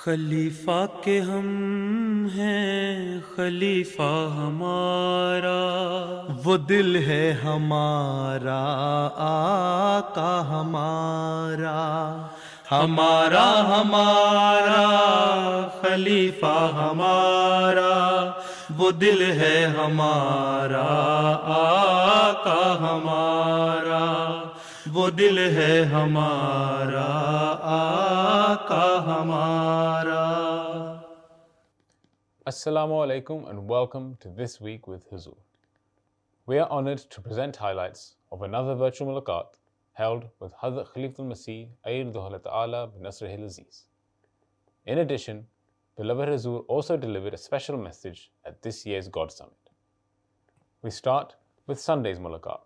خلیفہ کے ہم ہیں خلیفہ ہمارا، وہ دل ہے ہمارا آقا ہمارا، ہمارا ہمارا خلیفہ ہمارا، وہ دل ہے ہمارا آقا ہمارا، وہ دل ہے ہمارا آقا ہمارا۔ Assalamu alaikum and welcome to This Week with Huzur. We are honored to present highlights of another virtual mulaqat held with Hazrat Khalifatul Masih Ayyadahu Ta'ala bin Nasrihil Aziz. In addition, beloved Huzur also delivered a special message at this year's God Summit. We start with Sunday's mulaqat,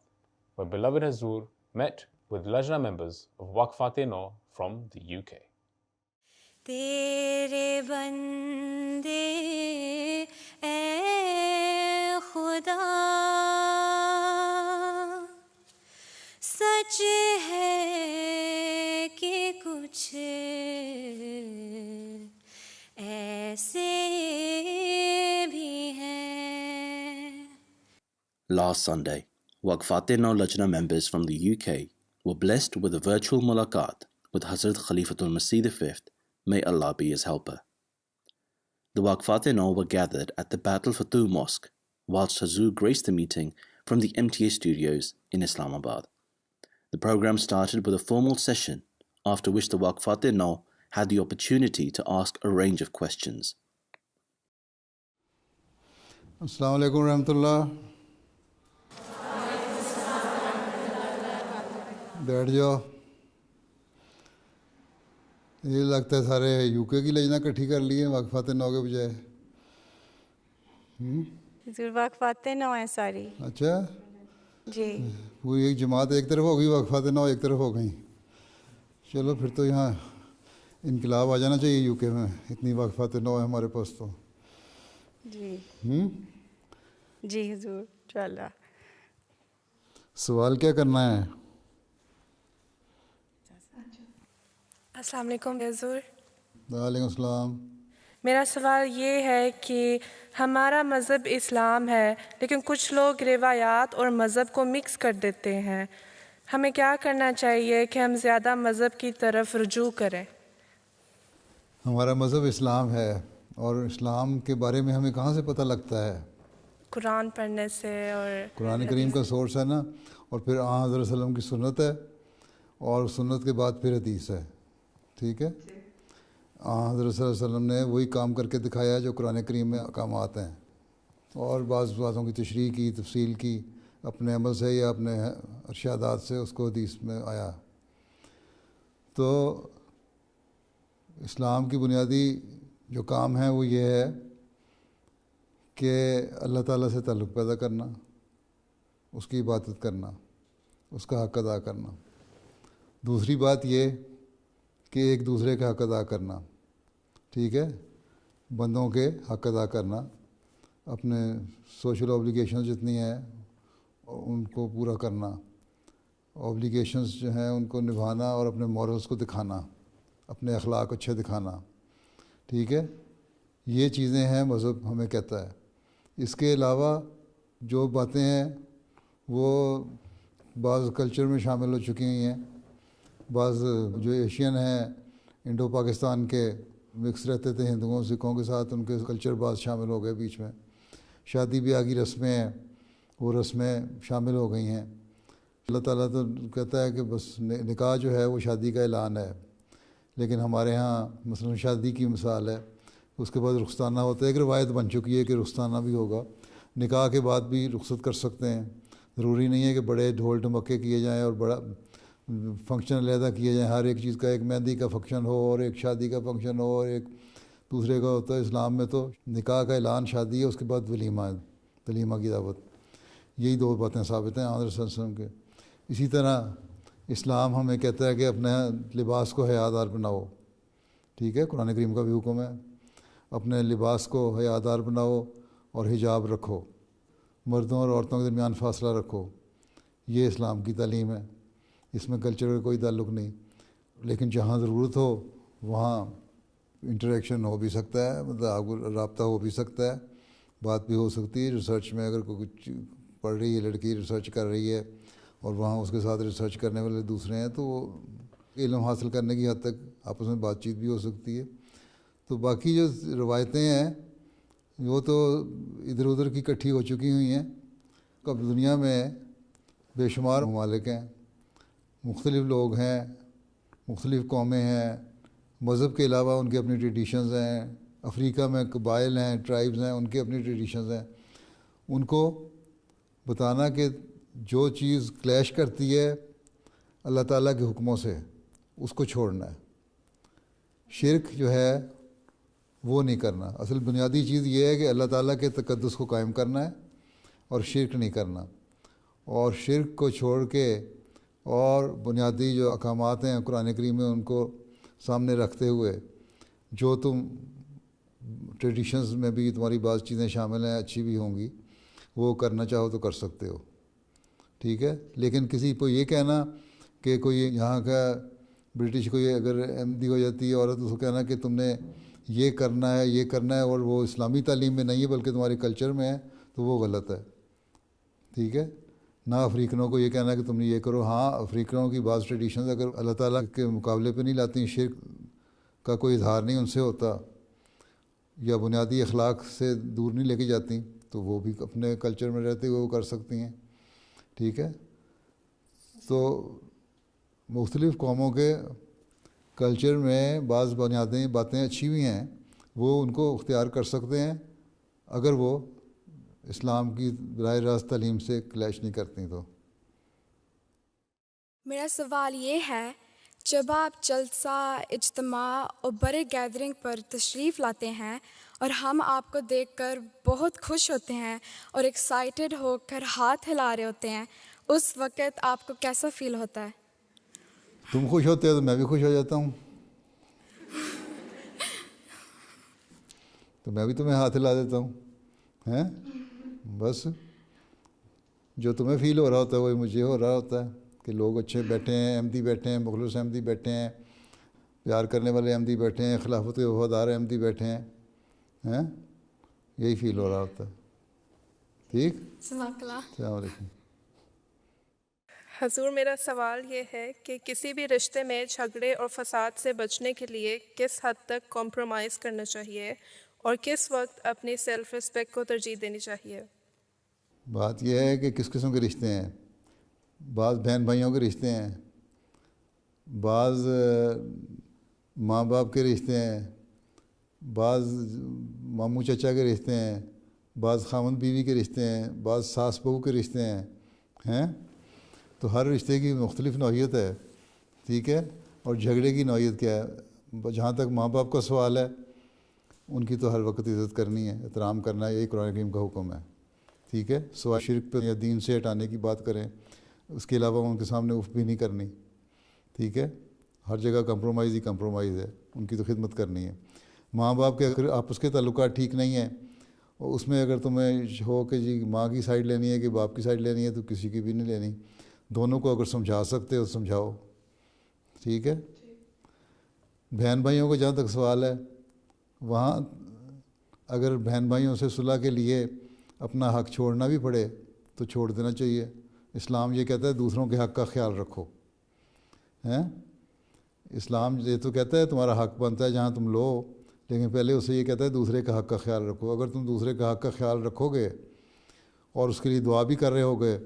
where beloved Huzur met with Lajna members of Waqf-e-Nau from the UK. تیرے بندے اے خدا سچ ہے کہ کچھ ایسے بھی ہیں۔ Last Sunday, Waqf-e-Nau Lajna members from the UK were blessed with a virtual mulaqat with Hazrat Khalifatul Masih V, may Allah be his helper. The Waqf-e-Nau were gathered at the Battle Fatu Mosque, whilst Huzur graced the meeting from the MTA studios in Islamabad. The program started with a formal session, after which the Waqf-e-Nau had the opportunity to ask a range of questions. السلام علیکم ورحمۃ اللہ۔ بیٹھ جاؤ۔ یہ لگتا ہے سارے you کے کی لجنہ کٹھی کر لی ہے وقف-e-Nau کے بجائے۔ حضور وقف-e-Nau ہے ساری۔ اچھا جی پوری ایک جماعت ایک طرف ہو گئی، وقف-e-Nau ایک طرف ہو گئی۔ چلو پھر تو یہاں انقلاب آ جانا چاہیے یو کے میں، اتنی وقف-e-Nau ہے ہمارے پاس تو۔ جی جی حضور انشاءاللہ۔ سوال کیا کرنا ہے؟ السلام علیکم حضور۔ وعلیکم السلام۔ میرا سوال یہ ہے کہ ہمارا مذہب اسلام ہے، لیکن کچھ لوگ روایات اور مذہب کو مکس کر دیتے ہیں، ہمیں کیا کرنا چاہیے کہ ہم زیادہ مذہب کی طرف رجوع کریں؟ ہمارا مذہب اسلام ہے، اور اسلام کے بارے میں ہمیں کہاں سے پتہ لگتا ہے؟ قرآن پڑھنے سے، اور قرآن کریم کا سورس ہے نا، اور پھر آن حضرت صلی اللہ علیہ وسلم کی سنت ہے، اور سنت کے بعد پھر حدیث ہے۔ ٹھیک ہے، حضرت صلی اللہ علیہ وسلم نے وہی کام کر کے دکھایا ہے جو قرآن کریم میں احکامات ہیں، اور بعض باتوں کی تشریح کی، تفصیل کی اپنے عمل سے یا اپنے ارشادات سے، اس کو حدیث میں آیا۔ تو اسلام کی بنیادی جو کام ہے وہ یہ ہے کہ اللہ تعالیٰ سے تعلق پیدا کرنا، اس کی عبادت کرنا، اس کا حق ادا کرنا۔ دوسری بات یہ کہ ایک دوسرے کا حق ادا کرنا، ٹھیک ہے، بندوں کے حق ادا کرنا، اپنے سوشل اوبلیگیشنز جتنی ہیں ان کو پورا کرنا، اوبلیگیشنز جو ہیں ان کو نبھانا، اور اپنے مورلز کو دکھانا، اپنے اخلاق اچھے دکھانا۔ ٹھیک ہے، یہ چیزیں ہیں مذہب ہمیں کہتا ہے۔ اس کے علاوہ جو باتیں ہیں وہ بعض کلچر میں شامل ہو چکی ہیں، بعض جو ایشین ہیں، انڈو پاکستان کے مکس رہتے تھے ہندوؤں سکھوں کے ساتھ، ان کے کلچر بعض شامل ہو گئے بیچ میں۔ شادی بیاہ کی رسمیں ہیں، وہ رسمیں شامل ہو گئی ہیں۔ اللہ تعالیٰ تو کہتا ہے کہ بس نکاح جو ہے وہ شادی کا اعلان ہے، لیکن ہمارے ہاں مثلا شادی کی مثال ہے، اس کے بعد رخصتانہ ہوتا ہے۔ ایک روایت بن چکی ہے کہ رخصتانہ بھی ہوگا، نکاح کے بعد بھی رخصت کر سکتے ہیں۔ ضروری نہیں ہے کہ بڑے ڈھول ڈھمکے کیے جائیں اور بڑا فنکشن علیحدہ کیے جائیں، ہر ایک چیز کا ایک مہندی کا فنکشن ہو، اور ایک شادی کا فنکشن ہو، اور ایک دوسرے کا ہوتا ہے۔ اسلام میں تو نکاح کا اعلان شادی ہے، اس کے بعد ولیمہ کی دعوت، یہی دو باتیں ثابت ہیں حضرت صلی اللہ علیہ وسلم کے۔ اسی طرح اسلام ہمیں کہتا ہے کہ اپنے لباس کو حیادار بناؤ، ٹھیک ہے، قرآن کریم کا بھی حکم ہے، اپنے لباس کو حیادار بناؤ اور حجاب رکھو، مردوں اور عورتوں کے درمیان فاصلہ رکھو۔ یہ اسلام کی تعلیم ہے، اس میں کلچر کا کوئی تعلق نہیں، لیکن جہاں ضرورت ہو وہاں انٹریکشن ہو بھی سکتا ہے، مطلب آپ کو رابطہ ہو بھی سکتا ہے، بات بھی ہو سکتی ہے. ریسرچ میں اگر کوئی کچھ پڑھ رہی ہے لڑکی، ریسرچ کر رہی ہے اور وہاں اس کے ساتھ ریسرچ کرنے والے دوسرے ہیں، تو علم حاصل کرنے کی حد تک آپس میں بات چیت بھی ہو سکتی ہے. تو باقی جو روایتیں ہیں وہ تو ادھر ادھر کی اکٹھی ہو چکی ہوئی ہیں. اب دنیا میں بے شمار ممالک ہیں، مختلف لوگ ہیں، مختلف قومیں ہیں، مذہب کے علاوہ ان کے اپنی ٹریڈیشنز ہیں. افریقہ میں قبائل ہیں، ٹرائبز ہیں، ان کے اپنی ٹریڈیشنز ہیں. ان کو بتانا کہ جو چیز کلیش کرتی ہے اللہ تعالیٰ کے حکموں سے اس کو چھوڑنا ہے. شرک جو ہے وہ نہیں کرنا. اصل بنیادی چیز یہ ہے کہ اللہ تعالیٰ کے تقدس کو قائم کرنا ہے اور شرک نہیں کرنا. اور شرک کو چھوڑ کے اور بنیادی جو احکامات ہیں قرآن کریم میں ان کو سامنے رکھتے ہوئے جو تم ٹریڈیشنز میں بھی تمہاری بعض چیزیں شامل ہیں، اچھی بھی ہوں گی، وہ کرنا چاہو تو کر سکتے ہو. ٹھیک ہے. لیکن کسی کو یہ کہنا کہ کوئی یہاں کا برٹش کوئی اگر احمدی ہو جاتی ہے عورت، اس کو کہنا کہ تم نے یہ کرنا ہے، یہ کرنا ہے، اور وہ اسلامی تعلیم میں نہیں ہے بلکہ تمہارے کلچر میں ہے، تو وہ غلط ہے. ٹھیک ہے. نہ افریقنوں کو یہ کہنا کہ تم نے یہ کرو. ہاں، افریقنوں کی بعض ٹریڈیشنز اگر اللہ تعالیٰ کے مقابلے پہ نہیں لاتی، شرک کا کوئی اظہار نہیں ان سے ہوتا یا بنیادی اخلاق سے دور نہیں لے کے جاتی، تو وہ بھی اپنے کلچر میں رہتے ہوئے وہ کر سکتی ہیں. ٹھیک ہے. تو مختلف قوموں کے کلچر میں بعض بنیادی باتیں اچھی بھی ہیں، وہ ان کو اختیار کر سکتے ہیں اگر وہ اسلام کی براہ راست تعلیم سے کلیش نہیں کرتی. تو میرا سوال یہ ہے، جب آپ جلسہ، اجتماع اور بڑے گیدرنگ پر تشریف لاتے ہیں اور ہم آپ کو دیکھ کر بہت خوش ہوتے ہیں اور ایکسائٹڈ ہو کر ہاتھ ہلا رہے ہوتے ہیں، اس وقت آپ کو کیسا فیل ہوتا ہے؟ تم خوش ہوتے ہو تو میں بھی خوش ہو جاتا ہوں، تو میں بھی تمہیں ہاتھ ہلا دیتا ہوں. ہیں بس جو تمہیں فیل ہو رہا ہوتا ہے وہی مجھے ہو رہا ہوتا ہے کہ لوگ اچھے بیٹھے ہیں، احمدی بیٹھے ہیں، مخلص احمدی بیٹھے ہیں، پیار کرنے والے احمدی بیٹھے ہیں، خلافت کے وفادار احمدی بیٹھے ہیں. یہی فیل ہو رہا ہوتا ہے. ٹھیک. السلام علیکم. حضور، میرا سوال یہ ہے کہ کسی بھی رشتے میں جھگڑے اور فساد سے بچنے کے لیے کس حد تک کمپرومائز کرنا چاہیے اور کس وقت اپنی سیلف رسپیکٹ کو ترجیح دینی چاہیے؟ بات یہ ہے کہ کس قسم کے رشتے ہیں. بعض بہن بھائیوں کے رشتے ہیں، بعض ماں باپ کے رشتے ہیں، بعض ماموں چچا کے رشتے ہیں، بعض خاوند بیوی کے رشتے ہیں، بعض ساس بہو کے رشتے ہیں. تو ہر رشتے کی مختلف نوعیت ہے. ٹھیک ہے. اور جھگڑے کی نوعیت کیا ہے؟ جہاں تک ماں باپ کا سوال ہے، ان کی تو ہر وقت عزت کرنی ہے، احترام کرنا ہے، یہی قرآن کریم کا حکم ہے. ٹھیک ہے. سوائے شرک پہ یا دین سے ہٹانے کی بات کریں، اس کے علاوہ ان کے سامنے اف بھی نہیں کرنی. ٹھیک ہے. ہر جگہ کمپرومائز ہی کمپرومائز ہے، ان کی تو خدمت کرنی ہے. ماں باپ کے اگر آپس کے تعلقات ٹھیک نہیں ہیں اور اس میں اگر تمہیں ہو کہ جی ماں کی سائڈ لینی ہے کہ باپ کی سائڈ لینی ہے، تو کسی کی بھی نہیں لینی. دونوں کو اگر سمجھا سکتے ہو سمجھاؤ. ٹھیک ہے. بہن بھائیوں کا جہاں تک سوال ہے، وہاں اگر بہن بھائیوں سے صلح کے لیے اپنا حق چھوڑنا بھی پڑے تو چھوڑ دینا چاہیے. اسلام یہ کہتا ہے دوسروں کے حق کا خیال رکھو. اسلام یہ تو کہتا ہے تمہارا حق بنتا ہے جہاں تم لو، لیکن پہلے اسے یہ کہتا ہے دوسرے کا حق کا خیال رکھو. اگر تم دوسرے کا حق کا خیال رکھو گے اور اس کے لیے دعا بھی کر رہے ہوگے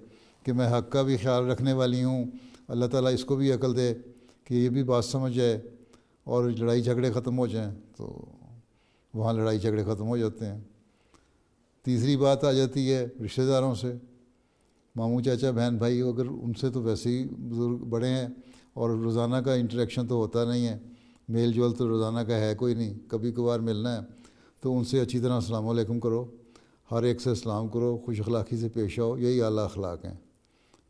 کہ میں حق کا بھی خیال رکھنے والی ہوں، اللہ تعالیٰ اس کو بھی عقل دے کہ یہ بھی بات سمجھ جائے اور لڑائی جھگڑے ختم ہو جائیں، تو وہاں لڑائی جھگڑے ختم ہو جاتے ہیں. تیسری بات آ جاتی ہے رشتہ داروں سے. ماموں چاچا بہن بھائی اگر ان سے تو ویسے ہی بزرگ بڑے ہیں اور روزانہ کا انٹریکشن تو ہوتا نہیں ہے، میل جول تو روزانہ کا ہے کوئی نہیں، کبھی کبھار ملنا ہے، تو ان سے اچھی طرح السلام علیکم کرو، ہر ایک سے سلام کرو، خوش اخلاقی سے پیش آؤ. یہی اعلیٰ اخلاق ہیں.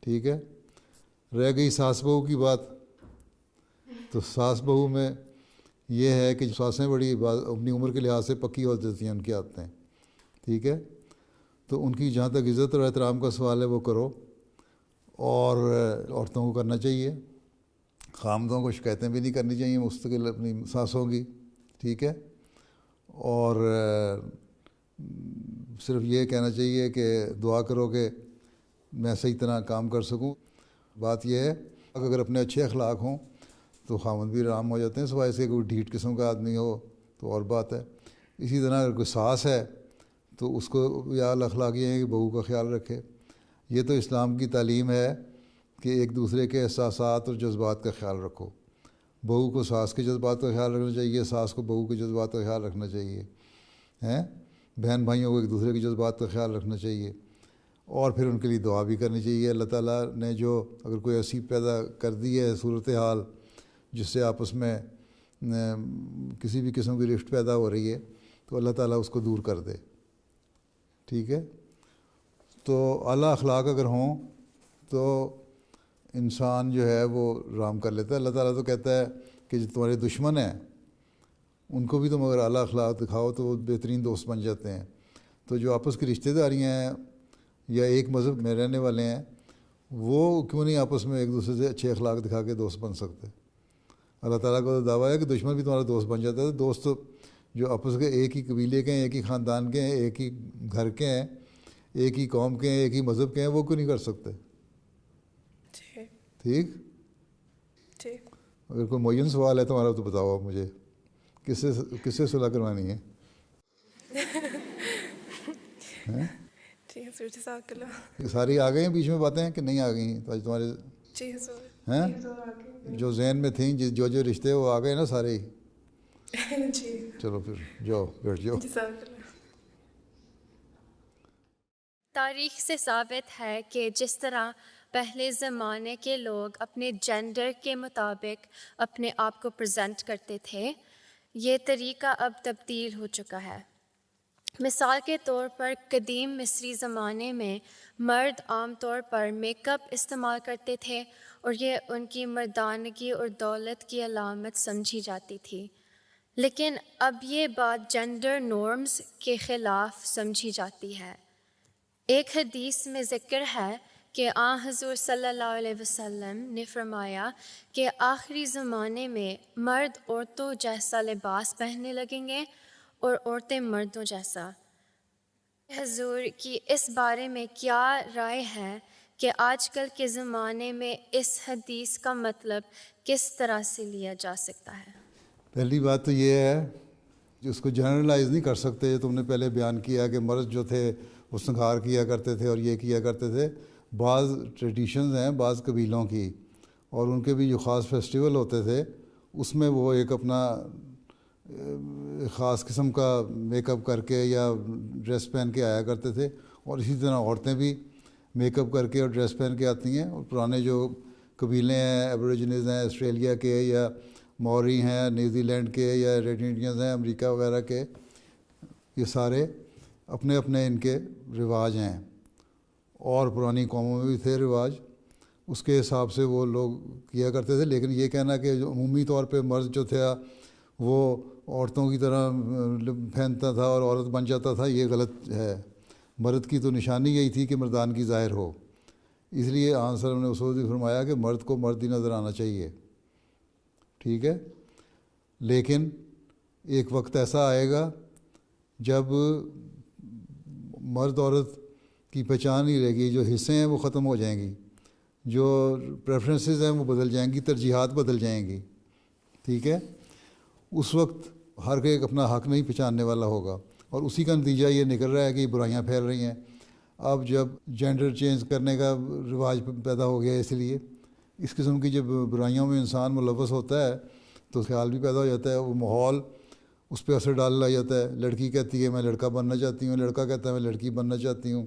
ٹھیک ہے. رہ گئی ساس بہو کی بات، تو ساس بہو میں یہ ہے کہ ساسیں بڑی اپنی عمر کے لحاظ سے پکی ہو جاتی ہیں ان کی عادتیں. ٹھیک ہے. تو ان کی جہاں تک عزت اور احترام کا سوال ہے وہ کرو، اور عورتوں کو کرنا چاہیے. خامدوں کو شکایتیں بھی نہیں کرنی چاہیے مستقل اپنی ساسوں کی. ٹھیک ہے. اور صرف یہ کہنا چاہیے کہ دعا کرو کہ میں صحیح طرح کام کر سکوں. بات یہ ہے اگر اپنے اچھے اخلاق ہوں تو خاوند بھی آرام ہو جاتے ہیں، سوائے سے کوئی ڈھیٹ قسم کا آدمی ہو تو اور بات ہے. اسی طرح اگر کوئی ساس ہے تو اس کو یا اخلاق یہ ہے کہ بہو کا خیال رکھے. یہ تو اسلام کی تعلیم ہے کہ ایک دوسرے کے احساسات اور جذبات کا خیال رکھو. بہو کو ساس کے جذبات کا خیال رکھنا چاہیے، ساس کو بہو کے جذبات کا خیال رکھنا چاہیے، ہیں بہن بھائیوں کو ایک دوسرے کے جذبات کا خیال رکھنا چاہیے. اور پھر ان کے لیے دعا بھی کرنی چاہیے. اللہ تعالیٰ نے جو اگر کوئی ایسی پیدا کر دی ہے صورتحال جس سے آپس میں کسی بھی قسم کی رفت پیدا ہو رہی ہے تو اللہ تعالیٰ اس کو دور کر دے. ٹھیک ہے. تو اعلیٰ اخلاق اگر ہوں تو انسان جو ہے وہ آرام کر لیتا ہے. اللہ تعالیٰ تو کہتا ہے کہ جو تمہارے دشمن ہیں ان کو بھی تم اگر اعلیٰ اخلاق دکھاؤ تو وہ بہترین دوست بن جاتے ہیں. تو جو آپس کی رشتہ داریاں ہیں یا ایک مذہب میں رہنے والے ہیں وہ کیوں نہیں آپس میں ایک دوسرے سے اچھے اخلاق دکھا کے دوست بن سکتے. اللہ تعالیٰ کا تو دعویٰ ہے کہ دشمن بھی تمہارا دوست بن جاتا ہے. دوست جو آپس کے ایک ہی قبیلے کے ہیں، ایک ہی خاندان کے ہیں، ایک ہی گھر کے ہیں، ایک ہی قوم کے ہیں، ایک ہی مذہب کے ہیں، وہ کیوں نہیں کر سکتے. ٹھیک. اگر کوئی معین سوال ہے تمہارا تو بتاؤ آپ مجھے کس سے صلح کروانی ہے. ساری آ گئی ہیں بیچ میں باتیں کہ نہیں آ گئی ہیں؟ تو آج تمہارے ہیں جو ذہن میں تھیں جو رشتے وہ آ گئے نا سارے ہی. چلو پھر جاؤ بیٹھ جاؤ. تاریخ سے ثابت ہے کہ جس طرح پہلے زمانے کے لوگ اپنے جینڈر کے مطابق اپنے آپ کو پریزنٹ کرتے تھے، یہ طریقہ اب تبدیل ہو چکا ہے. مثال کے طور پر قدیم مصری زمانے میں مرد عام طور پر میک اپ استعمال کرتے تھے اور یہ ان کی مردانگی اور دولت کی علامت سمجھی جاتی تھی. لیکن اب یہ بات جینڈر نارمز کے خلاف سمجھی جاتی ہے. ایک حدیث میں ذکر ہے کہ آن حضور صلی اللہ علیہ وسلم نے فرمایا کہ آخری زمانے میں مرد عورتوں جیسا لباس پہننے لگیں گے اور عورتیں مردوں جیسا. حضور کی اس بارے میں کیا رائے ہے کہ آج کل کے زمانے میں اس حدیث کا مطلب کس طرح سے لیا جا سکتا ہے؟ پہلی بات تو یہ ہے کہ اس کو جنرلائز نہیں کر سکتے. تم نے پہلے بیان کیا کہ مرد جو تھے وہ سنگھار کیا کرتے تھے اور یہ کیا کرتے تھے. بعض ٹریڈیشنز ہیں بعض قبیلوں کی اور ان کے بھی جو خاص فیسٹیول ہوتے تھے اس میں وہ ایک اپنا خاص قسم کا میک اپ کر کے یا ڈریس پہن کے آیا کرتے تھے. اور اسی طرح عورتیں بھی میک اپ کر کے اور ڈریس پہن کے آتی ہیں. اور پرانے جو قبیلے ہیں ایبوریجنز ہیں آسٹریلیا کے یا موری ہیں نیوزی لینڈ کے یا ریڈ انڈینز ہیں امریکہ وغیرہ کے، یہ سارے اپنے اپنے ان کے رواج ہیں اور پرانی قوموں میں بھی تھے رواج. اس کے حساب سے وہ لوگ کیا کرتے تھے. لیکن یہ کہنا کہ جو عمومی طور پہ مرد جو تھا وہ عورتوں کی طرح پہنتا تھا اور عورت بن جاتا تھا، یہ غلط ہے. مرد کی تو نشانی یہی تھی کہ مردانگی ظاہر ہو. اس لیے آن صلی اللہ علیہ وسلم نے اس وقت فرمایا کہ مرد کو مرد ہی نظر آنا چاہیے. ٹھیک ہے. لیکن ایک وقت ایسا آئے گا جب مرد عورت کی پہچان نہیں رہے گی، جو حصے ہیں وہ ختم ہو جائیں گی، جو پریفرنسز ہیں وہ بدل جائیں گی، ترجیحات بدل جائیں گی. ٹھیک ہے. اس وقت ہر ایک اپنا حق نہیں پہچاننے والا ہوگا اور اسی کا نتیجہ یہ نکل رہا ہے کہ برائیاں پھیل رہی ہیں. اب جب جینڈر چینج کرنے کا رواج پیدا ہو گیا، اس لیے اس قسم کی جب برائیوں میں انسان ملوث ہوتا ہے تو خیال بھی پیدا ہو جاتا ہے. وہ ماحول اس پہ اثر ڈالنا جاتا ہے. لڑکی کہتی ہے میں لڑکا بننا چاہتی ہوں، لڑکا کہتا ہے میں لڑکی بننا چاہتی ہوں،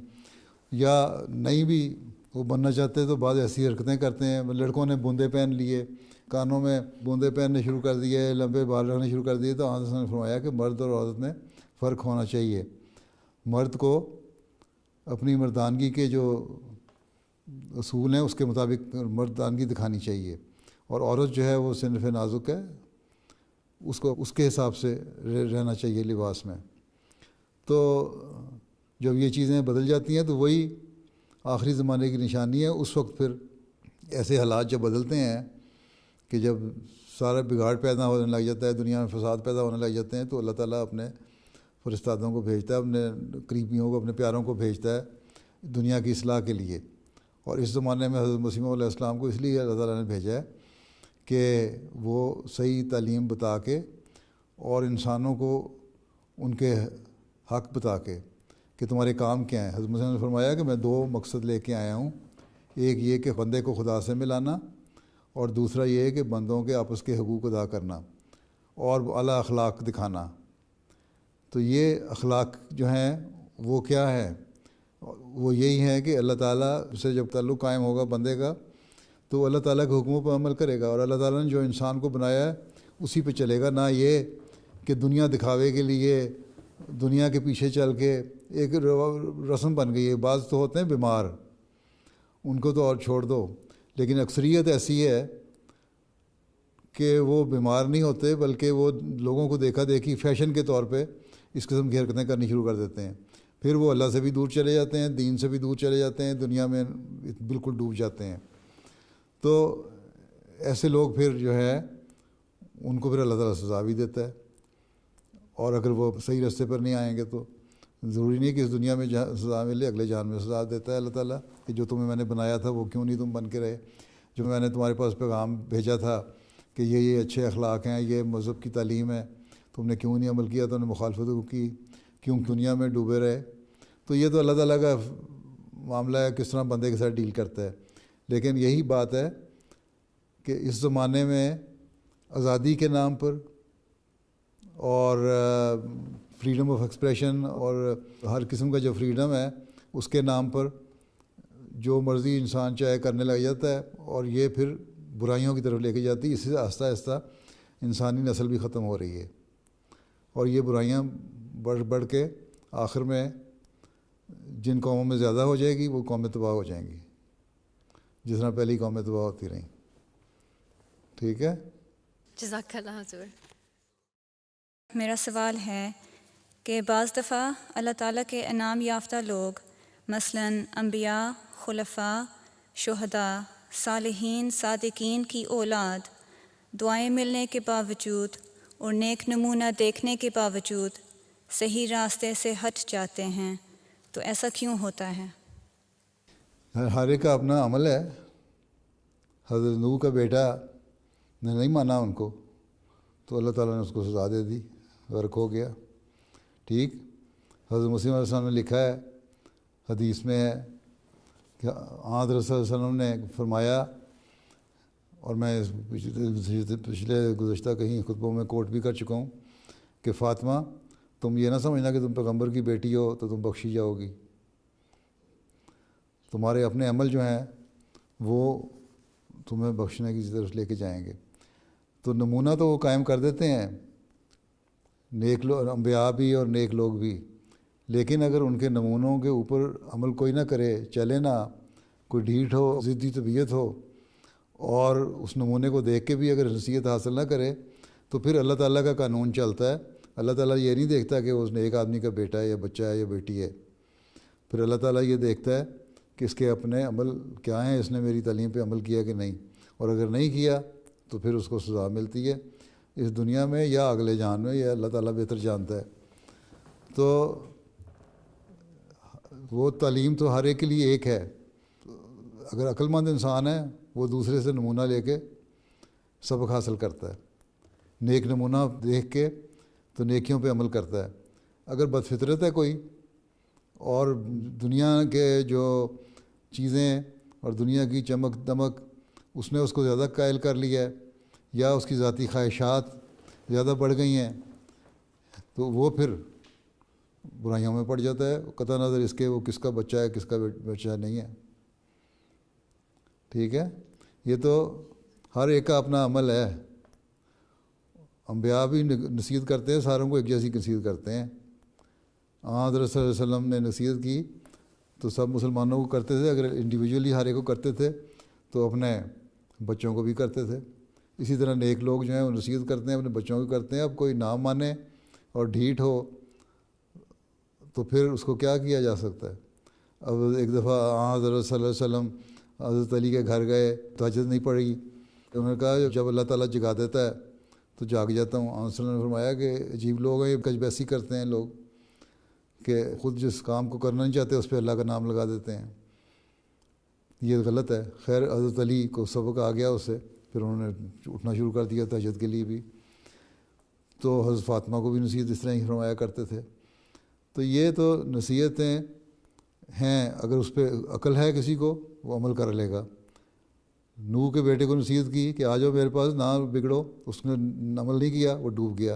یا نہیں بھی وہ بننا چاہتے تو بعض ایسی حرکتیں کرتے ہیں. لڑکوں نے بوندے پہن لیے، کانوں میں بوندے پہننے شروع کر دیے، لمبے بال رکھنے شروع کر دیے. تو آن نے فرمایا کہ مرد اور عورت میں فرق ہونا چاہیے. مرد کو اپنی مردانگی کے جو اصول ہیں اس کے مطابق مردانگی دکھانی چاہیے، اور عورت جو ہے وہ صنف نازک ہے، اس کو اس کے حساب سے رہنا چاہیے لباس میں. تو جب یہ چیزیں بدل جاتی ہیں تو وہی آخری زمانے کی نشانی ہے. اس وقت پھر ایسے حالات جب بدلتے ہیں کہ جب سارا بگاڑ پیدا ہونے لگ جاتا ہے، دنیا میں فساد پیدا ہونے لگ جاتے ہیں، تو اللہ تعالیٰ اپنے فرشتادوں کو بھیجتا ہے، اپنے قریبیوں کو، اپنے پیاروں کو بھیجتا ہے دنیا کی اصلاح کے لیے. اور اس زمانے میں حضرت مسیح علیہ السلام کو اس لیے اللہ تعالیٰ نے بھیجا ہے کہ وہ صحیح تعلیم بتا کے اور انسانوں کو ان کے حق بتا کے کہ تمہارے کام کیا ہیں. حضرت مسیح نے فرمایا کہ میں 2 مقصد لے کے آیا ہوں، ایک یہ کہ بندے کو خدا سے ملانا، اور دوسرا یہ ہے کہ بندوں کے آپس کے حقوق ادا کرنا اور اعلیٰ اخلاق دکھانا. تو یہ اخلاق جو ہیں وہ کیا ہے؟ وہ یہی ہے کہ اللہ تعالیٰ سے جب تعلق قائم ہوگا بندے کا تو اللہ تعالیٰ کے حکموں پر عمل کرے گا، اور اللہ تعالیٰ نے جو انسان کو بنایا ہے اسی پہ چلے گا، نہ یہ کہ دنیا دکھاوے کے لیے دنیا کے پیچھے چل کے ایک رسم بن گئی ہے. بعض تو ہوتے ہیں بیمار، ان کو تو اور چھوڑ دو، لیکن اکثریت ایسی ہے کہ وہ بیمار نہیں ہوتے بلکہ وہ لوگوں کو دیکھا دیکھی فیشن کے طور پہ اس قسم کی حرکتیں کرنی شروع کر دیتے ہیں. پھر وہ اللہ سے بھی دور چلے جاتے ہیں، دین سے بھی دور چلے جاتے ہیں، دنیا میں بالکل ڈوب جاتے ہیں. تو ایسے لوگ پھر جو ہے ان کو پھر اللہ تعالیٰ سزا بھی دیتا ہے، اور اگر وہ صحیح راستے پر نہیں آئیں گے تو ضروری نہیں کہ اس دنیا میں سزا ملے، اگلے جان میں سزا دیتا ہے اللہ تعالیٰ کہ جو تمہیں میں نے بنایا تھا وہ کیوں نہیں تم بن کے رہے، جو میں نے تمہارے پاس پیغام بھیجا تھا کہ یہ اچھے اخلاق ہیں، یہ مذہب کی تعلیم ہے، تم نے کیوں نہیں عمل کیا، تم نے مخالفت کی، کیوں دنیا میں ڈوبے رہے. تو یہ تو اللہ تعالیٰ کا معاملہ ہے کس طرح بندے کے ساتھ ڈیل کرتا ہے. لیکن یہی بات ہے کہ اس زمانے میں آزادی کے نام پر اور فریڈم آف ایکسپریشن اور ہر قسم کا جو فریڈم ہے اس کے نام پر جو مرضی انسان چاہے کرنے لگ جاتا ہے، اور یہ پھر برائیوں کی طرف لے کے جاتی ہے. اس سے آہستہ آہستہ انسانی نسل بھی ختم ہو رہی ہے، اور یہ برائیاں بڑھ کے آخر میں جن قوموں میں زیادہ ہو جائے گی وہ قومیں تباہ ہو جائیں گی، جس طرح پہلی قومیں تباہ ہوتی رہیں. ٹھیک ہے؟ جزاک اللہ حضور. میرا سوال ہے کہ بعض دفعہ اللہ تعالیٰ کے انعام یافتہ لوگ مثلاً انبیاء، خلفاء، شہداء، صالحین، صادقین کی اولاد دعائیں ملنے کے باوجود اور نیک نمونہ دیکھنے کے باوجود صحیح راستے سے ہٹ جاتے ہیں، تو ایسا کیوں ہوتا ہے؟ ہر ایک کا اپنا عمل ہے. حضرت نوح کا بیٹا نے نہیں مانا ان کو، تو اللہ تعالیٰ نے اس کو سزا دے دی، غرق ہو گیا. ٹھیک. حضرت مسیح علیہ السلام نے لکھا ہے، حدیث میں ہے کہ حضرت صلی اللہ علیہ وسلم نے فرمایا، اور میں پچھلے گزشتہ کہیں خطبوں میں کوٹ بھی کر چکا ہوں کہ فاطمہ تم یہ نہ سمجھنا کہ تم پیغمبر کی بیٹی ہو تو تم بخشی جاؤ گی. تمہارے اپنے عمل جو ہیں وہ تمہیں بخشنے کی طرف لے کے جائیں گے. تو نمونہ تو وہ قائم کر دیتے ہیں نیک لوگ، انبیاء بھی اور نیک لوگ بھی، لیکن اگر ان کے نمونوں کے اوپر عمل کوئی نہ کرے، چلے نہ، کوئی ڈھیٹ ہو، ضدی طبیعت ہو، اور اس نمونے کو دیکھ کے بھی اگر نصیحت حاصل نہ کرے، تو پھر اللہ تعالیٰ کا قانون چلتا ہے. اللہ تعالیٰ یہ نہیں دیکھتا کہ اس نے ایک آدمی کا بیٹا ہے یا بچہ ہے یا بیٹی ہے. پھر اللہ تعالیٰ یہ دیکھتا ہے کہ اس کے اپنے عمل کیا ہیں، اس نے میری تعلیم پہ عمل کیا کہ نہیں، اور اگر نہیں کیا تو پھر اس کو سزا ملتی ہے اس دنیا میں یا اگلے جان میں، یا اللہ تعالیٰ بہتر جانتا ہے. تو وہ تعلیم تو ہر ایک کے لیے ایک ہے. اگر عقل مند انسان ہے وہ دوسرے سے نمونہ لے کے سبق حاصل کرتا ہے، نیک نمونہ دیکھ کے تو نیکیوں پہ عمل کرتا ہے. اگر بد فطرت ہے کوئی اور دنیا کے جو چیزیں اور دنیا کی چمک دمک اس نے اس کو زیادہ قائل کر لیا ہے، یا اس کی ذاتی خواہشات زیادہ بڑھ گئی ہیں، تو وہ پھر برائیوں میں پڑ جاتا ہے، قطع نظر اس کے وہ کس کا بچہ ہے کس کا بچہ نہیں ہے. ٹھیک ہے. یہ تو ہر ایک کا اپنا عمل ہے. انبیاء بھی نصیحت کرتے ہیں، ساروں کو ایک جیسی نصیحت کرتے ہیں. حضرت صلی اللہ علیہ وسلم نے نصیحت کی تو سب مسلمانوں کو کرتے تھے، اگر انڈیویجولی ہر ایک کو کرتے تھے تو اپنے بچوں کو بھی کرتے تھے. اسی طرح نیک لوگ جو ہیں وہ نصیحت کرتے ہیں، اپنے بچوں کو کرتے ہیں. اب کوئی نہ مانے اور ڈھیٹ ہو تو پھر اس کو کیا کیا جا سکتا ہے. اب ایک دفعہ حضرت صلی اللہ علیہ وسلم حضرت علی کے گھر گئے، تہجد نہیں پڑھی، انہوں نے کہا جب اللہ تعالیٰ جگا دیتا ہے تو جاگ جاتا ہوں. آنسر نے فرمایا کہ عجیب لوگ ہیں یہ، کج بیسی کرتے ہیں لوگ کہ خود جس کام کو کرنا نہیں چاہتے اس پہ اللہ کا نام لگا دیتے ہیں. یہ غلط ہے. خیر حضرت علی کو سبق آ گیا اس سے، پھر انہوں نے اٹھنا شروع کر دیا تہجد کے لیے بھی. تو حضرت فاطمہ کو بھی نصیحت اس طرح ہی فرمایا کرتے تھے. تو یہ تو نصیحتیں ہیں، اگر اس پہ عقل ہے کسی کو وہ عمل کر لے گا. نوح کے بیٹے کو نصیحت کی کہ آ جاؤ میرے پاس، نہ بگڑو، اس نے عمل نہیں کیا، وہ ڈوب گیا.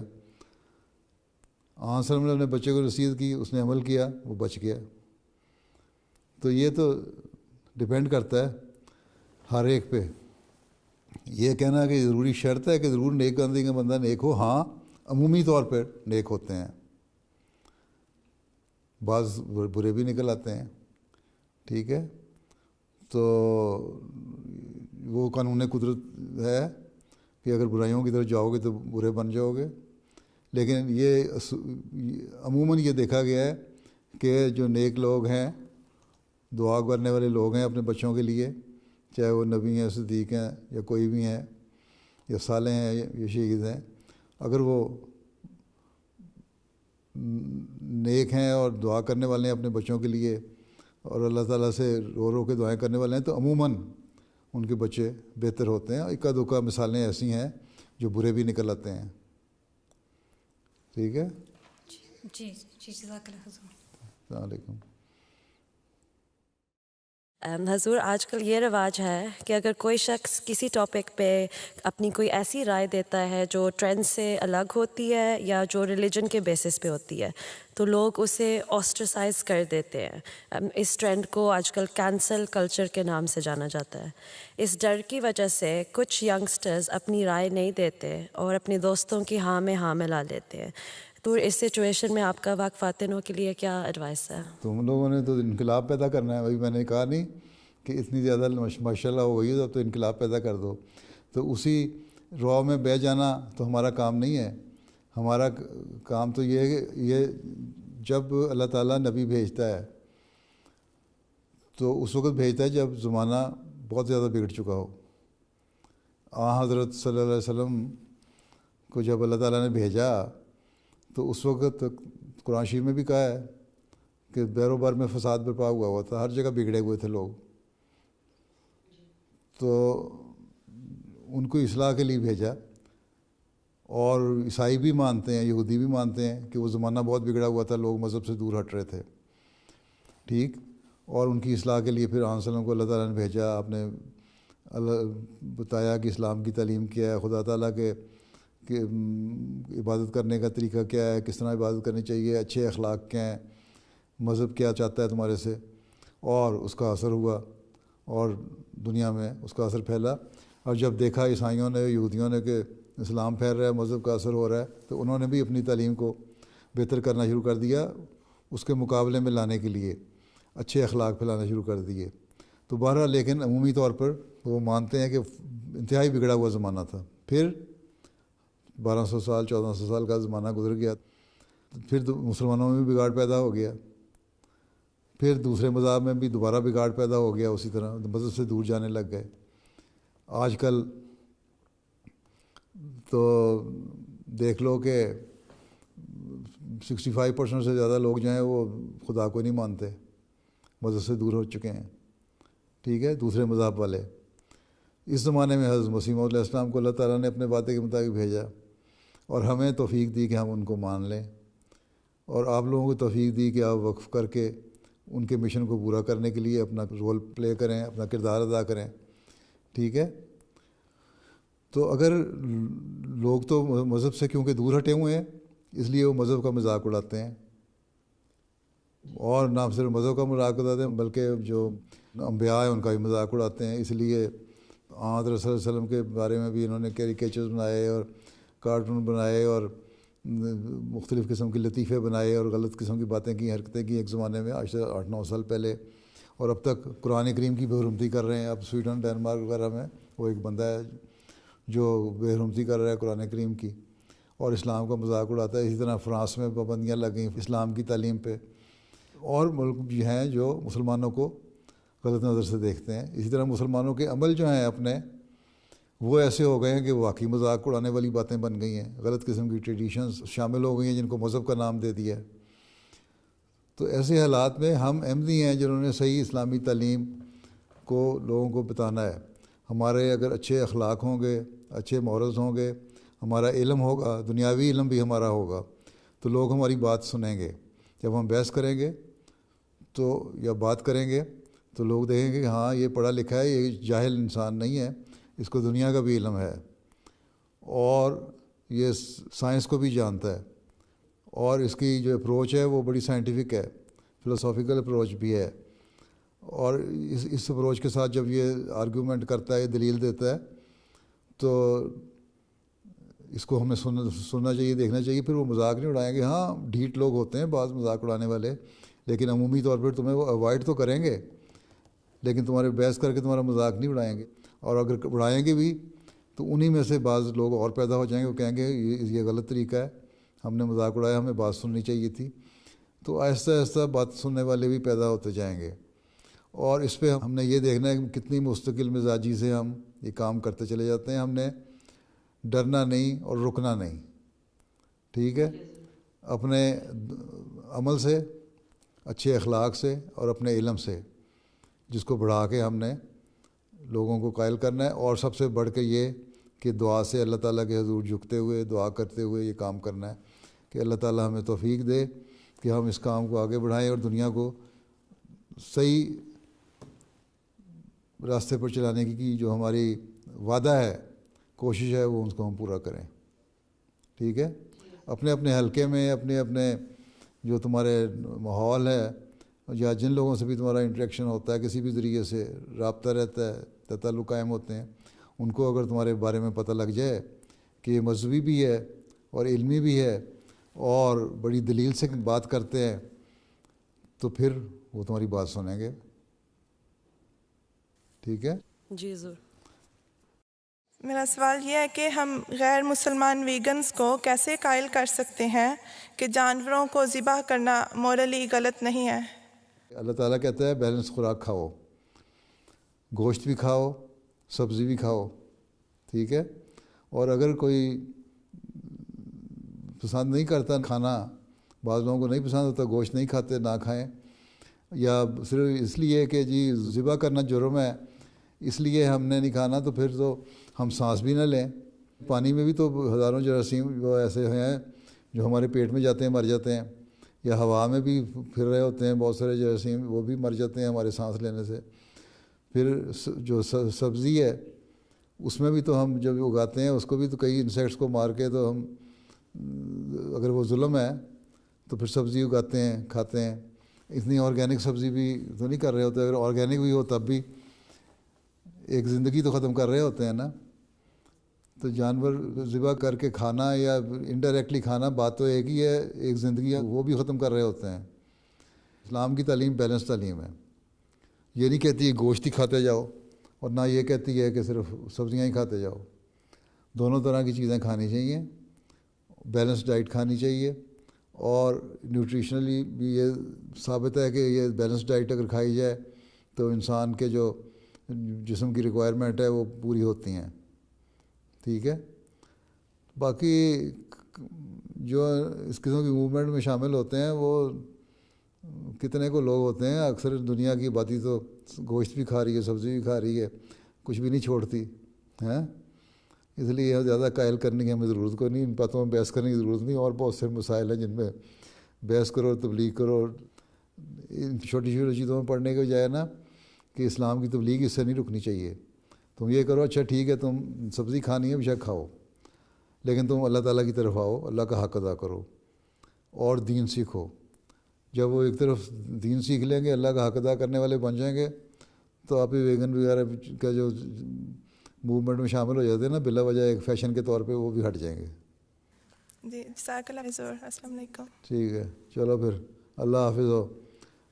آنسر نے اپنے بچے کو نصیحت کی، اس نے عمل کیا، وہ بچ گیا. تو یہ تو ڈپینڈ کرتا ہے ہر ایک پہ. یہ کہنا کہ ضروری شرط ہے کہ ضرور نیک بندی کا بندہ نیک ہو، ہاں عمومی طور پہ نیک ہوتے ہیں، بعض برے بھی نکل آتے ہیں. ٹھیک ہے، تو وہ قانون قدرت ہے کہ اگر برائیوں کی طرف جاؤ گے تو برے بن جاؤ گے. لیکن یہ عموماً یہ دیکھا گیا ہے کہ جو نیک لوگ ہیں، دعا کرنے والے لوگ ہیں اپنے بچوں کے لیے، چاہے وہ نبی ہیں، صدیق ہیں، یا کوئی بھی ہیں، یا صالح ہیں، یا شہید ہیں، اگر وہ نیک ہیں اور دعا کرنے والے ہیں اپنے بچوں کے لیے اور اللہ تعالیٰ سے رو رو کے دعائیں کرنے والے ہیں، تو عموماً ان کے بچے بہتر ہوتے ہیں. اکا دکا مثالیں ایسی ہیں جو برے بھی نکل آتے ہیں. ٹھیک ہے، جی جزاک اللہ حضور. السلام علیکم. حضور آج کل یہ رواج ہے کہ اگر کوئی شخص کسی ٹاپک پہ اپنی کوئی ایسی رائے دیتا ہے جو ٹرینڈ سے الگ ہوتی ہے یا جو ریلیجن کے بیسس پہ ہوتی ہے، تو لوگ اسے آسٹرسائز کر دیتے ہیں. اس ٹرینڈ کو آج کل کینسل کلچر کے نام سے جانا جاتا ہے. اس ڈر کی وجہ سے کچھ ینگسٹرز اپنی رائے نہیں دیتے اور اپنے دوستوں کی ہاں میں ہاں ملا لیتے ہیں. تو اس سچویشن میں آپ کا واقفات نو کے لیے کیا ایڈوائس ہے؟ تم لوگوں نے تو انقلاب پیدا کرنا ہے. ابھی میں نے کہا نہیں کہ اتنی زیادہ ماشاء اللہ ہو گئی ہے تو انقلاب پیدا کر دو. تو اسی رو میں بہ جانا تو ہمارا کام نہیں ہے. ہمارا کام تو یہ ہے کہ یہ جب اللہ تعالیٰ نبی بھیجتا ہے تو اس وقت بھیجتا ہے جب زمانہ بہت زیادہ بگڑ چکا ہو. حضرت صلی اللہ علیہ وسلم کو جب اللہ تعالیٰ نے بھیجا تو اس وقت قرآن شریف میں بھی کہا ہے کہ بیر و بر میں فساد برپا ہوا تھا، ہر جگہ بگڑے ہوئے تھے لوگ. تو ان کو اصلاح کے لیے بھیجا. اور عیسائی بھی مانتے ہیں، یہودی بھی مانتے ہیں کہ وہ زمانہ بہت بگڑا ہوا تھا، لوگ مذہب سے دور ہٹ رہے تھے. ٹھیک، اور ان کی اصلاح کے لیے پھر آن وسلم کو اللہ تعالیٰ نے بھیجا. آپ نے بتایا کہ اسلام کی تعلیم کیا ہے، خدا تعالیٰ کے کہ عبادت کرنے کا طریقہ کیا ہے، کس طرح عبادت کرنی چاہیے، اچھے اخلاق کیا ہیں، مذہب کیا چاہتا ہے تمہارے سے. اور اس کا اثر ہوا اور دنیا میں اس کا اثر پھیلا. اور جب دیکھا عیسائیوں نے، یہودیوں نے کہ اسلام پھیل رہا ہے، مذہب کا اثر ہو رہا ہے، تو انہوں نے بھی اپنی تعلیم کو بہتر کرنا شروع کر دیا، اس کے مقابلے میں لانے کے لیے اچھے اخلاق پھیلانا شروع کر دیے. تو بہرحال لیکن عمومی طور پر وہ مانتے ہیں کہ انتہائی بگڑا ہوا زمانہ تھا. پھر 1200 سال 1400 سال کا زمانہ گزر گیا، پھر مسلمانوں میں بھی بگاڑ پیدا ہو گیا. پھر دوسرے مذاہب میں بھی دوبارہ بگاڑ پیدا ہو گیا، اسی طرح مذہب سے دور جانے لگ گئے. آج کل تو دیکھ لو کہ 65% سے زیادہ لوگ جو ہیں وہ خدا کو نہیں مانتے، مذہب سے دور ہو چکے ہیں. ٹھیک ہے، دوسرے مذہب والے. اس زمانے میں حضرت مسیح علیہ السلام کو اللہ تعالیٰ نے اپنے وعدے کے مطابق بھیجا اور ہمیں توفیق دی کہ ہم ان کو مان لیں، اور آپ لوگوں کو توفیق دی کہ آپ وقف کر کے ان کے مشن کو پورا کرنے کے لیے اپنا رول پلے کریں، اپنا کردار ادا کریں. ٹھیک ہے، تو اگر لوگ تو مذہب سے کیونکہ دور ہٹے ہوئے ہیں اس لیے وہ مذہب کا مذاق اڑاتے ہیں، اور نہ صرف مذہب کا مذاق اڑاتے ہیں بلکہ جو انبیاء ہیں ان کا بھی مذاق اڑاتے ہیں. اس لیے حضرت صلی اللہ علیہ وسلم کے بارے میں بھی انہوں نے کیریکیچرز بنائے اور کارٹون بنائے اور مختلف قسم کے لطیفے بنائے اور غلط قسم کی باتیں کی، حرکتیں کی ایک زمانے میں، آج سے 8-9 سال پہلے. اور اب تک قرآن کریم کی بے حرمتی کر رہے ہیں. اب سویڈن، ڈینمارک وغیرہ میں وہ ایک بندہ ہے جو بے حرمتی کر رہا ہے قرآن کریم کی اور اسلام کا مذاق اڑاتا ہے. اسی طرح فرانس میں پابندیاں لگ گئیں اسلام کی تعلیم پہ، اور ملک بھی ہیں جو مسلمانوں کو غلط نظر سے دیکھتے ہیں. اسی طرح مسلمانوں کے عمل جو ہیں اپنے وہ ایسے ہو گئے ہیں کہ واقعی مذاق اڑانے والی باتیں بن گئی ہیں، غلط قسم کی ٹریڈیشنز شامل ہو گئی ہیں جن کو مذہب کا نام دے دیا ہے۔ تو ایسے حالات میں ہم احمدی ہیں جنہوں نے صحیح اسلامی تعلیم کو لوگوں کو بتانا ہے۔ ہمارے اگر اچھے اخلاق ہوں گے، اچھے مورلز ہوں گے، ہمارا علم ہوگا، دنیاوی علم بھی ہمارا ہوگا، تو لوگ ہماری بات سنیں گے۔ جب ہم بحث کریں گے تو یا بات کریں گے تو لوگ دیکھیں گے کہ ہاں یہ پڑھا لکھا ہے، یہ جاہل انسان نہیں ہے، اس کو دنیا کا بھی علم ہے اور یہ سائنس کو بھی جانتا ہے، اور اس کی جو اپروچ ہے وہ بڑی سائنٹیفک ہے، فلسافیکل اپروچ بھی ہے، اور اس اپروچ کے ساتھ جب یہ آرگیومنٹ کرتا ہے، دلیل دیتا ہے، تو اس کو ہمیں سننا چاہیے، دیکھنا چاہیے۔ پھر وہ مذاق نہیں اڑائیں گے۔ ہاں ڈھیٹ لوگ ہوتے ہیں بعض مذاق اڑانے والے، لیکن عمومی طور پر تمہیں وہ اوائڈ تو کریں گے، لیکن تمہارے بحث کر کے تمہارا مذاق نہیں اڑائیں گے، اور اگر اڑائیں گے بھی تو انہی میں سے بعض لوگ اور پیدا ہو جائیں گے، وہ کہیں گے یہ غلط طریقہ ہے، ہم نے مذاق اڑایا، ہمیں بات سننی چاہیے تھی۔ تو آہستہ آہستہ بات سننے والے بھی پیدا ہوتے جائیں گے، اور اس پہ ہم نے یہ دیکھنا ہے کہ کتنی مستقل مزاجی سے ہم یہ کام کرتے چلے جاتے ہیں۔ ہم نے ڈرنا نہیں اور رکنا نہیں، ٹھیک ہے، اپنے عمل سے، اچھے اخلاق سے اور اپنے علم سے، جس کو بڑھا کے ہم نے لوگوں کو قائل کرنا ہے، اور سب سے بڑھ کے یہ کہ دعا سے اللہ تعالیٰ کے حضور جھکتے ہوئے دعا کرتے ہوئے یہ کام کرنا ہے کہ اللہ تعالیٰ ہمیں توفیق دے کہ ہم اس کام کو آگے بڑھائیں اور دنیا کو صحیح راستے پر چلانے کی جو ہماری وعدہ ہے، کوشش ہے، وہ ان کو ہم پورا کریں، ٹھیک ہے۔ اپنے اپنے حلقے میں، اپنے اپنے جو تمہارے ماحول ہے یا جن لوگوں سے بھی تمہارا انٹریکشن ہوتا ہے، کسی بھی ذریعے سے رابطہ رہتا ہے، تعلق قائم ہوتے ہیں، ان کو اگر تمہارے بارے میں پتہ لگ جائے کہ یہ مذہبی بھی ہے اور علمی بھی ہے اور بڑی دلیل سے بات کرتے ہیں، تو پھر وہ تمہاری بات سنیں گے، ٹھیک ہے۔ جی ضرور۔ میرا سوال یہ ہے کہ ہم غیر مسلمان ویگنز کو کیسے قائل کر سکتے ہیں کہ جانوروں کو ذبح کرنا مورلی غلط نہیں ہے؟ اللہ تعالیٰ کہتا ہے بیلنس خوراک کھاؤ، گوشت بھی کھاؤ، سبزی بھی کھاؤ، ٹھیک ہے۔ اور اگر کوئی پسند نہیں کرتا کھانا، بعض لوگوں کو نہیں پسند ہوتا، گوشت نہیں کھاتے، نہ کھائیں، یا صرف اس لیے کہ جی ذبح کرنا جرم ہے اس لیے ہم نے نہیں کھانا، تو پھر تو ہم سانس بھی نہ لیں۔ پانی میں بھی تو ہزاروں جراثیم وہ ایسے ہیں جو ہمارے پیٹ میں جاتے ہیں، مر جاتے ہیں، یا ہوا میں بھی پھر رہے ہوتے ہیں بہت سارے جراثیم، وہ بھی مر جاتے ہیں ہمارے سانس لینے سے۔ پھر جو سبزی ہے اس میں بھی تو ہم جب اگاتے ہیں اس کو بھی تو کئی انسیکٹس کو مار کے تو ہم، اگر وہ ظلم ہے تو پھر سبزی اگاتے ہیں، کھاتے ہیں۔ اتنی آرگینک سبزی بھی تو نہیں کر رہے ہوتے، اگر آرگینک بھی ہو تب بھی ایک زندگی تو ختم کر رہے ہوتے ہیں نا۔ تو جانور ذبح کر کے کھانا یا انڈائریکٹلی کھانا، بات تو ایک ہی ہے، ایک زندگی وہ بھی ختم کر رہے ہوتے ہیں۔ اسلام کی تعلیم بیلنس تعلیم ہے، یہ نہیں کہتی ہے گوشت ہی کھاتے جاؤ، اور نہ یہ کہتی ہے کہ صرف سبزیاں ہی کھاتے جاؤ۔ دونوں طرح کی چیزیں کھانی چاہیے، بیلنس ڈائٹ کھانی چاہیے، اور نیوٹریشنلی بھی یہ ثابت ہے کہ یہ بیلنس ڈائٹ اگر کھائی جائے تو انسان کے جو جسم کی ریکوائرمنٹ ہے وہ پوری ہوتی ہیں، ٹھیک ہے۔ باقی جو اس قسم کی موومنٹ میں شامل ہوتے ہیں وہ کتنے کو لوگ ہوتے ہیں، اکثر دنیا کی آبادی تو گوشت بھی کھا رہی ہے، سبزی بھی کھا رہی ہے، کچھ بھی نہیں چھوڑتی ہیں۔ اس لیے زیادہ قائل کرنے کی ہمیں ضرورت کوئی نہیں، ان باتوں میں بحث کرنے کی ضرورت نہیں، اور بہت سے مسائل ہیں جن میں بحث کرو، تبلیغ کرو۔ ان چھوٹی چھوٹی چیزوں میں پڑھنے کے بجائے نا کہ اسلام کی تبلیغ اس سے نہیں رکنی چاہیے۔ تم یہ کرو، اچھا ٹھیک ہے تم سبزی کھانی ہے بیشک کھاؤ، لیکن تم اللہ تعالیٰ کی طرف آؤ، اللہ کا حق ادا کرو اور دین سیکھو۔ جب وہ ایک طرف دین سیکھ لیں گے، اللہ کا حق ادا کرنے والے بن جائیں گے، تو آپ ہی ویگن وغیرہ کا جو موومنٹ میں شامل ہو جاتے ہیں نا بلا وجہ ایک فیشن کے طور پہ، وہ بھی ہٹ جائیں گے۔ جی جزاک اللہ حضور، السلام علیکم۔ ٹھیک ہے، چلو پھر، اللہ حافظ ہو،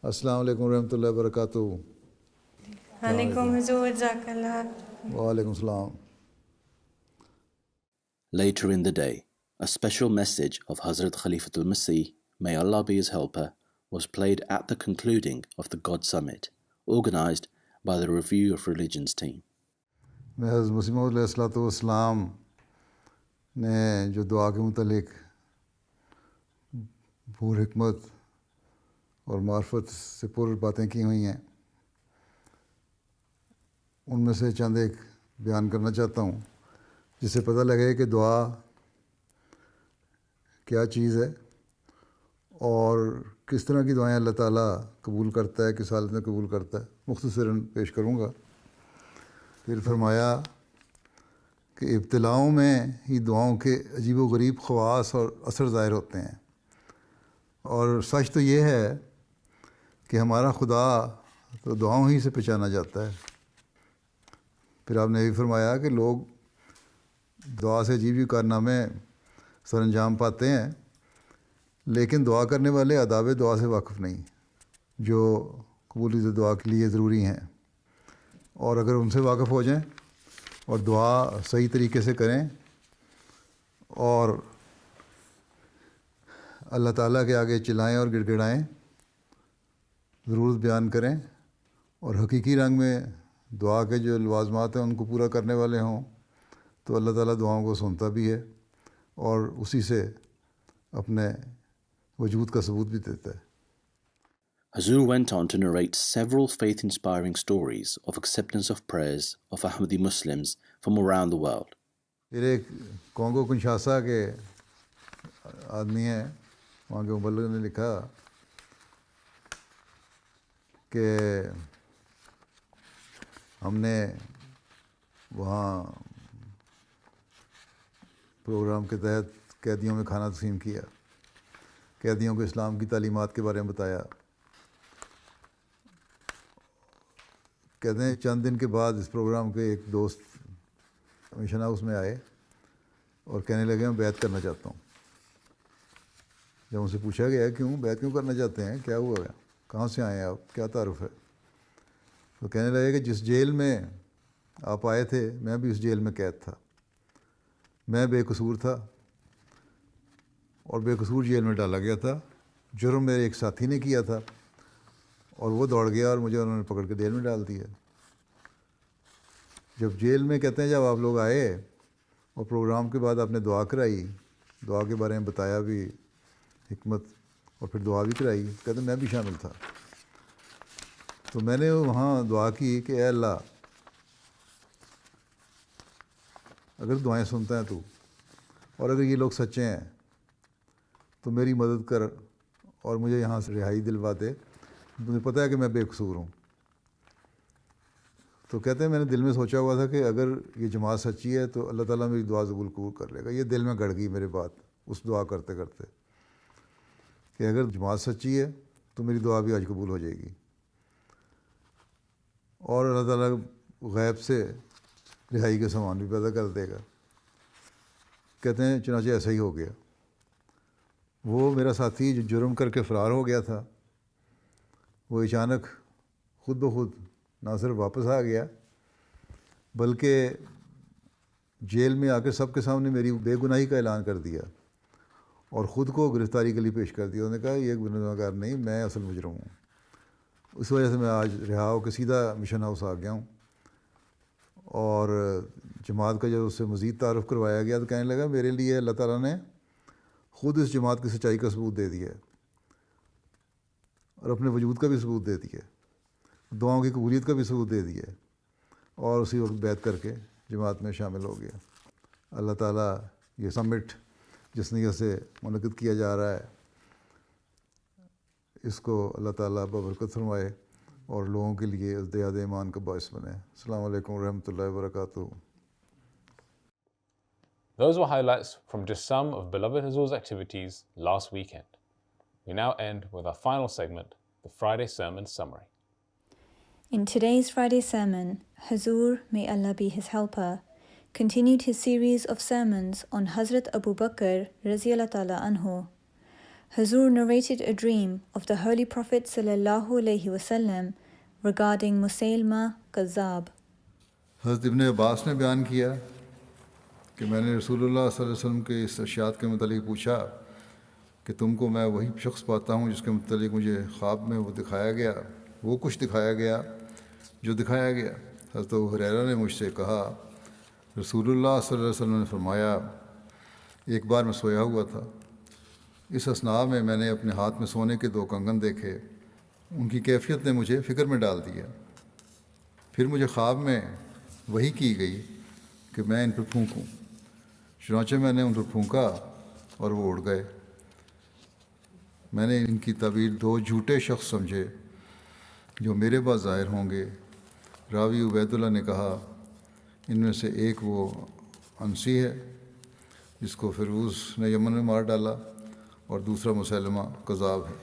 السلام علیکم ورحمۃ اللہ وبرکاتہ۔ وعلیکم حضور، جزاک اللہ۔ وعلیکم السلام۔ Later in the day, a special message of Hazrat Khalifatul Masih, may Allah be his helper, was played at the concluding of the God Summit, organized by the Review of Religions team. میں حضرت مسیح موعود علیہ الصلوۃ والسلام نے جو دعا کے متعلق بھور حکمت اور معرفت سے پر باتیں کی ہوئی ہیں، ان میں سے چند ایک بیان کرنا چاہتا ہوں، جس سے پتہ لگے کہ دعا کیا چیز ہے اور کس طرح کی دعائیں اللہ تعالیٰ قبول کرتا ہے، کس حالت میں قبول کرتا ہے۔ مختصراً پیش کروں گا۔ پھر فرمایا کہ ابتلاؤں میں ہی دعاؤں کے عجیب و غریب خواص اور اثر ظاہر ہوتے ہیں، اور سچ تو یہ ہے کہ ہمارا خدا تو دعاؤں ہی سے پہچانا جاتا ہے۔ پھر آپ نے یہ بھی فرمایا کہ لوگ دعا سے عجیب کارنامے سر انجام پاتے ہیں، لیکن دعا کرنے والے آداب دعا سے واقف نہیں، جو قبولیت دعا کے لیے ضروری ہیں، اور اگر ان سے واقف ہو جائیں اور دعا صحیح طریقے سے کریں اور اللہ تعالیٰ کے آگے چلائیں اور گڑ گڑائیں، ضرورت بیان کریں اور حقیقی رنگ میں دعا کے جو لوازمات ہیں ان کو پورا کرنے والے ہوں، تو اللہ تعالیٰ دعاؤں کو سنتا بھی ہے اور اسی سے اپنے وجود کا ثبوت بھی دیتا ہے۔ Hazur went on to narrate several faith-inspiring stories of acceptance of prayers of Ahmadi Muslims from around the world. پھر ایک کانگو کنشاسا کے آدمی ہیں، وہاں کے مبلغ نے لکھا کہ ہم نے وہاں پروگرام کے تحت قیدیوں میں کھانا تقسیم کیا، قیدیوں کو اسلام کی تعلیمات کے بارے میں بتایا۔ کہتے ہیں چند دن کے بعد اس پروگرام کے ایک دوست مشن ہاؤس میں آئے اور کہنے لگے میں بیعت کرنا چاہتا ہوں۔ جب ان سے پوچھا گیا کیوں بیعت کیوں کرنا چاہتے ہیں، کیا ہوا ہے، کہاں سے آئے ہیں آپ، کیا تعارف ہے، تو کہنے لگے کہ جس جیل میں آپ آئے تھے میں بھی اس جیل میں قید تھا، میں بے قصور تھا اور بے قصور جیل میں ڈالا گیا تھا، جرم میرے ایک ساتھی نے کیا تھا اور وہ دوڑ گیا اور مجھے انہوں نے پکڑ کے جیل میں ڈال دیا۔ جب جیل میں کہتے ہیں جب آپ لوگ آئے اور پروگرام کے بعد آپ نے دعا کرائی، دعا کے بارے میں بتایا بھی، حکمت، اور پھر دعا بھی کرائی، کہتے ہیں میں بھی شامل تھا، تو میں نے وہاں دعا کی کہ اے اللہ اگر دعائیں سنتا ہے تو، اور اگر یہ لوگ سچے ہیں تو میری مدد کر اور مجھے یہاں سے رہائی دلوا دے، مجھے پتہ ہے کہ میں بے قصور ہوں۔ تو کہتے ہیں میں نے دل میں سوچا ہوا تھا کہ اگر یہ جماعت سچی ہے تو اللہ تعالیٰ میری دعا قبول کر لے گا۔ یہ دل میں گڑ گئی میرے بات اس دعا کرتے کرتے کہ اگر جماعت سچی ہے تو میری دعا بھی آج قبول ہو جائے گی اور اللہ تعالیٰ غیب سے رہائی کے سامان بھی پیدا کر دے گا۔ کہتے ہیں چنانچہ ایسا ہی ہو گیا۔ وہ میرا ساتھی جو جرم کر کے فرار ہو گیا تھا، وہ اچانک خود بخود نہ صرف واپس آ گیا بلکہ جیل میں آ کے سب کے سامنے میری بے گناہی کا اعلان کر دیا اور خود کو گرفتاری کے لیے پیش کر دیا۔ انہوں نے کہا یہ ایک گناہ گار نہیں، میں اصل مجرم ہوں۔ اس وجہ سے میں آج رہا ہو کے سیدھا مشن ہاؤس آ گیا ہوں، اور جماعت کا جب اس سے مزید تعارف کروایا گیا تو کہنے لگا میرے لیے اللہ تعالیٰ نے خود اس جماعت کی سچائی کا ثبوت دے دیا ہے اور اپنے وجود کا بھی ثبوت دے دیا ہے، دعاؤں کی قبولیت کا بھی ثبوت دے دیا ہے، اور اسی وقت بیعت کر کے جماعت میں شامل ہو گیا۔ اللہ تعالیٰ یہ سمٹ جس نیت سے منعقد کیا جا رہا ہے اس کو اللہ تعالیٰ ببرکت فرمائے اور لوگوں کے لیے ازدیاد ایمان کا باعث بنے۔ السلام علیکم ورحمۃ اللہ وبرکاتہ۔ Those were highlights from just some of Beloved Hazur's activities last weekend. We now end with our final segment, the Friday Sermon Summary. In today's Friday sermon, Hazur, may Allah be his helper, continued his series of sermons on Hazrat Abu Bakr Raziyallahu Ta'ala Anhu. Hazur narrated a dream of the Holy Prophet Sallallahu Alaihi Wasallam regarding Musaylima Kazzab. حضرت ابن عباس نے بیان کیا کہ میں نے رسول اللہ صلی اللہ علیہ وسلم کے اس اشیات کے متعلق پوچھا کہ تم کو میں وہی شخص پاتا ہوں جس کے متعلق مجھے خواب میں وہ دکھایا گیا، وہ کچھ دکھایا گیا جو دکھایا گیا۔ حضرت ابو ہریرہ نے مجھ سے کہا رسول اللہ صلی اللہ علیہ وسلم نے فرمایا، ایک بار میں سویا ہوا تھا، اس اثناء میں میں نے اپنے ہاتھ میں سونے کے 2 کنگن دیکھے، ان کی کیفیت نے مجھے فکر میں ڈال دیا۔ پھر مجھے خواب میں وحی کی گئی کہ میں ان پر پھونکوں، چنانچہ میں نے ان پر پھونکا اور وہ اڑ گئے۔ میں نے ان کی تعبیر 2 جھوٹے شخص سمجھے جو میرے پاس ظاہر ہوں گے۔ راوی عبید اللہ نے کہا، ان میں سے ایک وہ انسی ہے جس کو فیروز نے یمن میں مار ڈالا، اور دوسرا مسلمہ کذاب ہے۔